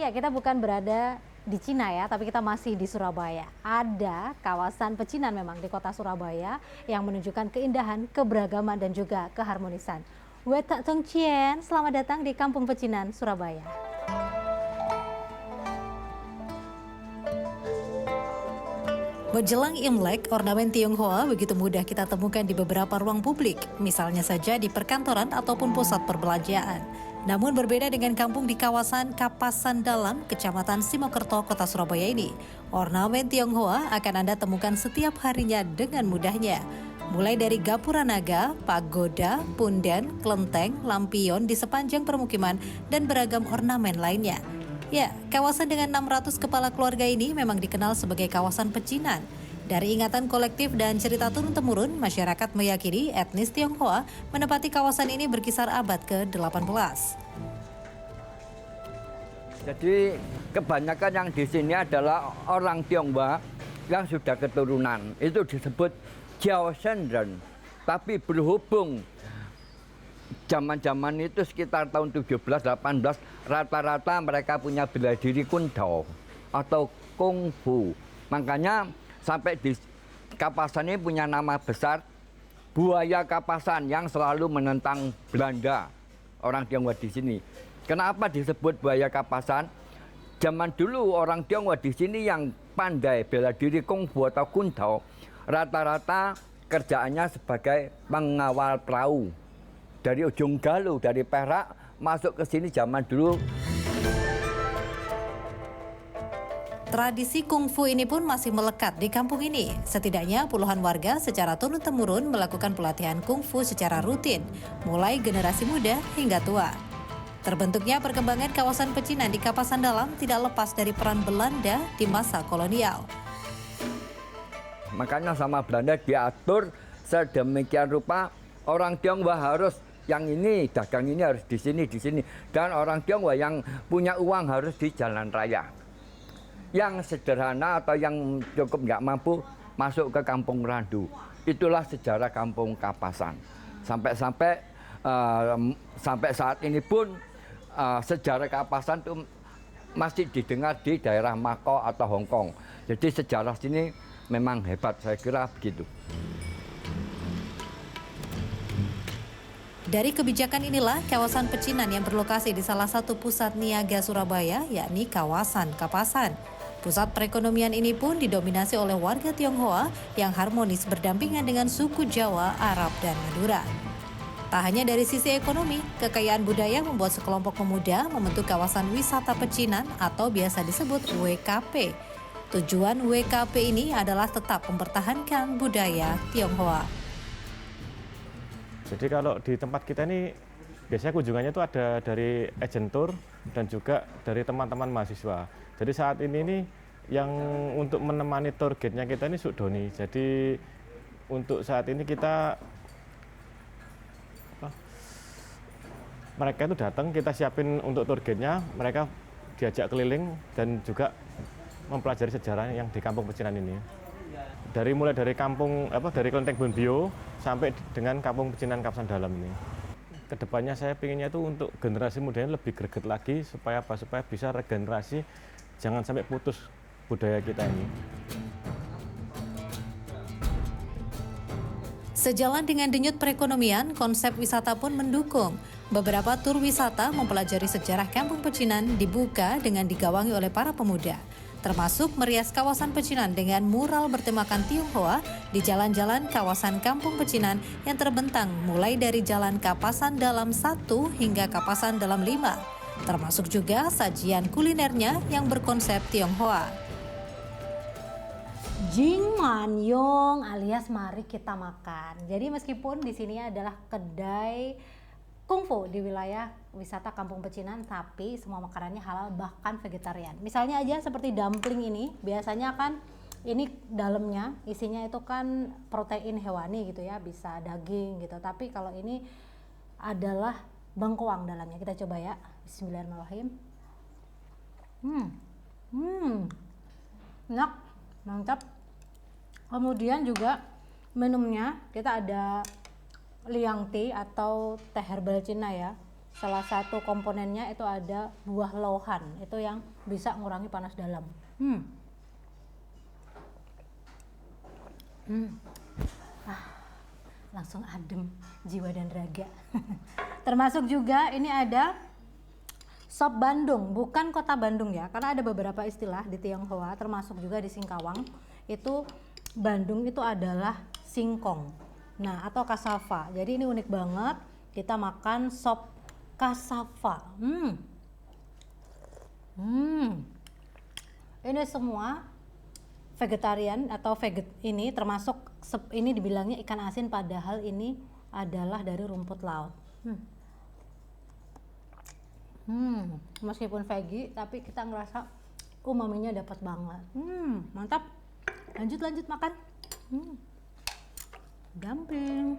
Ya, kita bukan berada di Cina ya, tapi kita masih di Surabaya. Ada kawasan pecinan memang di kota Surabaya yang menunjukkan keindahan, keberagaman, dan juga keharmonisan. Wetak Tongcien, selamat datang di Kampung Pecinan, Surabaya. Menjelang Imlek, ornamen Tionghoa begitu mudah kita temukan di beberapa ruang publik, misalnya saja di perkantoran ataupun pusat perbelanjaan. Namun berbeda dengan kampung di kawasan Kapasan Dalam, Kecamatan Simokerto, Kota Surabaya ini, ornamen Tionghoa akan Anda temukan setiap harinya dengan mudahnya. Mulai dari gapura naga, pagoda, punden, kelenteng, lampion di sepanjang permukiman, dan beragam ornamen lainnya. Ya, kawasan dengan 600 kepala keluarga ini memang dikenal sebagai kawasan pecinan. Dari ingatan kolektif dan cerita turun-temurun, masyarakat meyakini etnis Tionghoa menempati kawasan ini berkisar abad ke-18. Jadi kebanyakan yang di sini adalah orang Tionghoa yang sudah keturunan. Itu disebut Jiao Shenren. Tapi berhubung zaman-zaman itu sekitar tahun 17-18, rata-rata mereka punya bela diri Kundao atau Kungfu. Makanya sampai di Kapasan ini punya nama besar buaya Kapasan yang selalu menentang Belanda, orang Tionghoa di sini. Kenapa disebut buaya Kapasan? Zaman dulu orang Tionghoa di sini yang pandai bela diri Kungfu atau Kundao, rata-rata kerjaannya sebagai pengawal perahu. Dari ujung Galuh, dari Perak, masuk ke sini zaman dulu. Tradisi kungfu ini pun masih melekat di kampung ini. Setidaknya puluhan warga secara turun-temurun melakukan pelatihan kungfu secara rutin, mulai generasi muda hingga tua. Terbentuknya perkembangan kawasan pecinan di Kapasan Dalam tidak lepas dari peran Belanda di masa kolonial. Makanya sama Belanda diatur sedemikian rupa, orang Tionghoa harus yang ini, dagang ini harus di sini, di sini. Dan orang Tionghoa yang punya uang harus di jalan raya. Yang sederhana atau yang cukup nggak mampu masuk ke Kampung Randu. Itulah sejarah Kampung Kapasan. Sampai saat ini pun sejarah Kapasan itu masih didengar di daerah Makau atau Hong Kong. Jadi sejarah sini memang hebat, saya kira begitu. Dari kebijakan inilah kawasan pecinan yang berlokasi di salah satu pusat niaga Surabaya, yakni kawasan Kapasan. Pusat perekonomian ini pun didominasi oleh warga Tionghoa yang harmonis berdampingan dengan suku Jawa, Arab, dan Madura. Tak hanya dari sisi ekonomi, kekayaan budaya membuat sekelompok pemuda membentuk kawasan wisata pecinan atau biasa disebut WKP. Tujuan WKP ini adalah tetap mempertahankan budaya Tionghoa. Jadi kalau di tempat kita ini biasanya kunjungannya itu ada dari agen tour dan juga dari teman-teman mahasiswa. Jadi saat ini nih yang untuk menemani tour guide-nya kita ini Sudoni. Jadi untuk saat ini kita mereka itu datang, kita siapin untuk tour guide-nya, mereka diajak keliling dan juga mempelajari sejarah yang di Kampung Pecinan ini. Mulai dari dari Kelenteng Bonbio sampai dengan Kampung Pecinan Kapasan Dalam ini. Kedepannya saya pinginnya itu untuk generasi mudanya lebih greget lagi supaya bisa regenerasi, jangan sampai putus budaya kita ini. Sejalan dengan denyut perekonomian, konsep wisata pun mendukung. Beberapa tur wisata mempelajari sejarah Kampung Pecinan dibuka dengan digawangi oleh para pemuda, termasuk merias kawasan pecinan dengan mural bertemakan Tionghoa di jalan-jalan kawasan Kampung Pecinan yang terbentang mulai dari Jalan Kapasan Dalam 1 hingga Kapasan Dalam 5, termasuk juga sajian kulinernya yang berkonsep Tionghoa. Jingmanyong alias mari kita makan. Jadi meskipun di sini adalah kedai kungfu di wilayah wisata Kampung Pecinan, tapi semua makanannya halal bahkan vegetarian. Misalnya aja seperti dumpling ini, biasanya kan ini dalamnya isinya itu kan protein hewani gitu ya, bisa daging gitu. Tapi kalau ini adalah bengkoang dalamnya. Kita coba ya. Bismillahirrahmanirrahim. Enak, mantap. Kemudian juga minumnya kita ada liang tea atau teh herbal Cina ya. salah satu komponennya itu ada buah lohan, itu yang bisa mengurangi panas dalam. Langsung adem jiwa dan raga. Termasuk juga ini ada sop Bandung, bukan kota Bandung ya, karena ada beberapa istilah di Tionghoa, termasuk juga di Singkawang. Itu Bandung itu adalah singkong, nah atau kasava. Jadi ini unik banget. Kita makan sop kasava. Ini semua vegetarian atau ini termasuk ini dibilangnya ikan asin, padahal ini adalah dari rumput laut. Meskipun veggie tapi kita ngerasa umaminya dapat banget. Mantap. Lanjut makan. Gampang.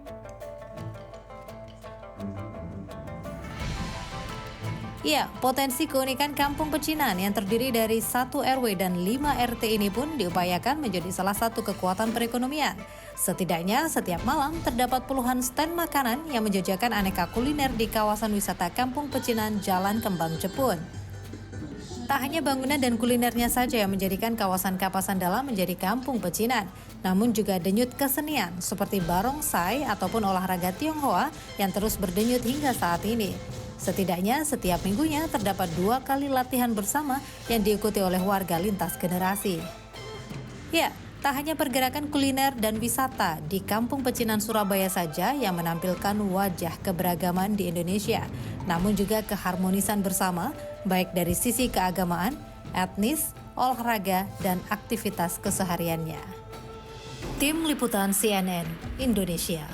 Ya, potensi keunikan Kampung Pecinan yang terdiri dari 1 RW dan 5 RT ini pun diupayakan menjadi salah satu kekuatan perekonomian. Setidaknya setiap malam terdapat puluhan stand makanan yang menjajakan aneka kuliner di kawasan wisata Kampung Pecinan Jalan Kembang Jepun. Tak hanya bangunan dan kulinernya saja yang menjadikan kawasan Kapasan Dalam menjadi Kampung Pecinan, namun juga denyut kesenian seperti barongsai ataupun olahraga Tionghoa yang terus berdenyut hingga saat ini. Setidaknya setiap minggunya terdapat 2 kali latihan bersama yang diikuti oleh warga lintas generasi. Ya, tak hanya pergerakan kuliner dan wisata di Kampung Pecinan Surabaya saja yang menampilkan wajah keberagaman di Indonesia, namun juga keharmonisan bersama, baik dari sisi keagamaan, etnis, olahraga, dan aktivitas kesehariannya. Tim Liputan CNN Indonesia.